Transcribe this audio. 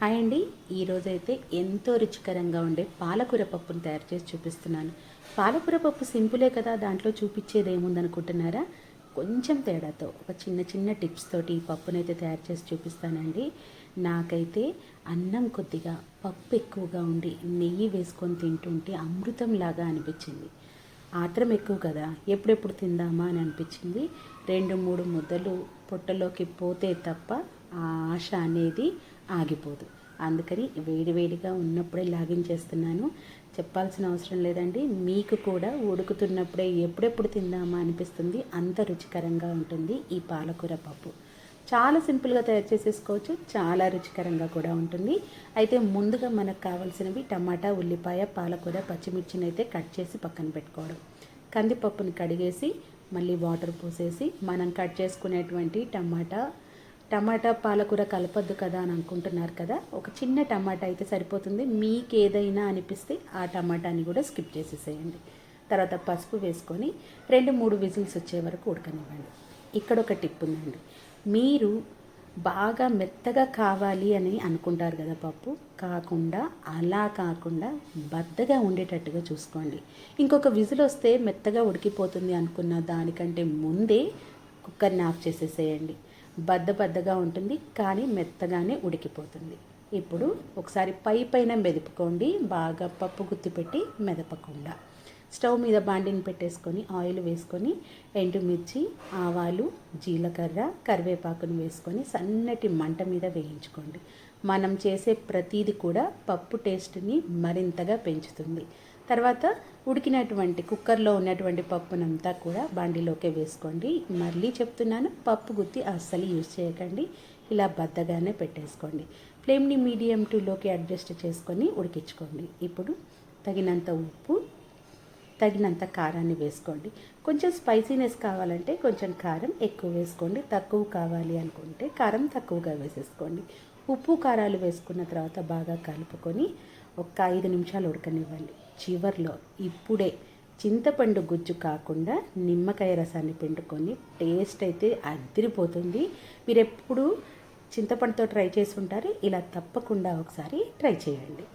Hi అండి. ఈరోజైతే ఎంతో రుచికరంగా ఉండే పాలకూర పప్పును తయారు చేసి చూపిస్తున్నాను. పాలకూర పప్పు సింపులే కదా, దాంట్లో చూపించేది ఏముందనుకుంటున్నారా? కొంచెం తేడాతో ఒక చిన్న చిన్న టిప్స్ తోటి ఈ పప్పునైతే తయారు చేసి చూపిస్తానండి. నాకైతే అన్నం కొద్దిగా పప్పు ఎక్కువగా ఉండి నెయ్యి వేసుకొని తింటుంటే అమృతంలాగా అనిపించింది. ఆత్రం ఎక్కువ కదా, ఎప్పుడెప్పుడు తిందామా అని అనిపించింది. 2-3 ముద్దలు పొట్టలోకి పోతే తప్ప ఆ ఆశ అనేది ఆగిపోదు. అందుకని వేడివేడిగా ఉన్నప్పుడే లాగించేస్తున్నాను. చెప్పాల్సిన అవసరం లేదండి, మీకు కూడా ఉడుకుతున్నప్పుడే ఎప్పుడెప్పుడు తిందామా అనిపిస్తుంది. అంత రుచికరంగా ఉంటుంది ఈ పాలకూర పప్పు. చాలా సింపుల్గా తయారు చేసేసుకోవచ్చు, చాలా రుచికరంగా కూడా ఉంటుంది. అయితే ముందుగా మనకు కావాల్సినవి టమాటా, ఉల్లిపాయ, పాలకూర, పచ్చిమిర్చిని అయితే కట్ చేసి పక్కన పెట్టుకోవడం. కందిపప్పుని కడిగేసి మళ్ళీ వాటర్ పోసేసి మనం కట్ చేసుకునేటువంటి టమాటా పాలకూర కలపొద్దు కదా అని అనుకుంటున్నారు కదా, ఒక చిన్న టమాటా అయితే సరిపోతుంది. మీకు ఏదైనా అనిపిస్తే ఆ టమాటాని కూడా స్కిప్ చేసేసేయండి. తర్వాత పసుపు వేసుకొని 2-3 విజిల్స్ వచ్చే వరకు ఉడకనివ్వండి. ఇక్కడ ఒక టిప్ ఉందండి. మీరు బాగా మెత్తగా కావాలి అని అనుకుంటారు కదా పప్పు, అలా కాకుండా బద్దగా ఉండేటట్టుగా చూసుకోండి. ఇంకొక విజిల్ వస్తే మెత్తగా ఉడికిపోతుంది అనుకున్న దానికంటే ముందే కుక్కర్ని ఆఫ్ చేసేసేయండి. బద్దగా ఉంటుంది కానీ మెత్తగానే ఉడికిపోతుంది. ఇప్పుడు ఒకసారి పైన మెదుపుకోండి, బాగా పప్పు గుత్తి పెట్టి మెదపకుండా. స్టవ్ మీద బాండిని పెట్టేసుకొని ఆయిల్ వేసుకొని ఎండుమిర్చి, ఆవాలు, జీలకర్ర, కరివేపాకును వేసుకొని సన్నటి మంట మీద వేయించుకోండి. మనం చేసే ప్రతీది కూడా పప్పు టేస్ట్ని మరింతగా పెంచుతుంది. తర్వాత ఉడికినటువంటి కుక్కర్లో ఉన్నటువంటి పప్పునంతా కూడా బాండిలోకే వేసుకోండి. మళ్ళీ చెప్తున్నాను, పప్పు గుత్తి అస్సలు యూజ్ చేయకండి. ఇలా బద్దగానే పెట్టేసుకోండి. ఫ్లేమ్ని మీడియం టు లోకి అడ్జస్ట్ చేసుకొని ఉడికించుకోండి. ఇప్పుడు తగినంత ఉప్పు, తగినంత కారాన్ని వేసుకోండి. కొంచెం స్పైసీనెస్ కావాలంటే కొంచెం కారం ఎక్కువ వేసుకోండి, తక్కువ కావాలి అనుకుంటే కారం తక్కువగా వేసేసుకోండి. ఉప్పు కారాలు వేసుకున్న తర్వాత బాగా కలుపుకొని ఒక 5 నిమిషాలు ఉడకనివ్వండి. చివర్లో ఇప్పుడే చింతపండు గుజ్జు కాకుండా నిమ్మకాయ రసాన్ని పిండుకొని టేస్ట్ అయితే అదిరిపోతుంది. మీరు ఎప్పుడు చింతపండుతో ట్రై చేసి ఉంటారు, ఇలా తప్పకుండా ఒకసారి ట్రై చేయండి.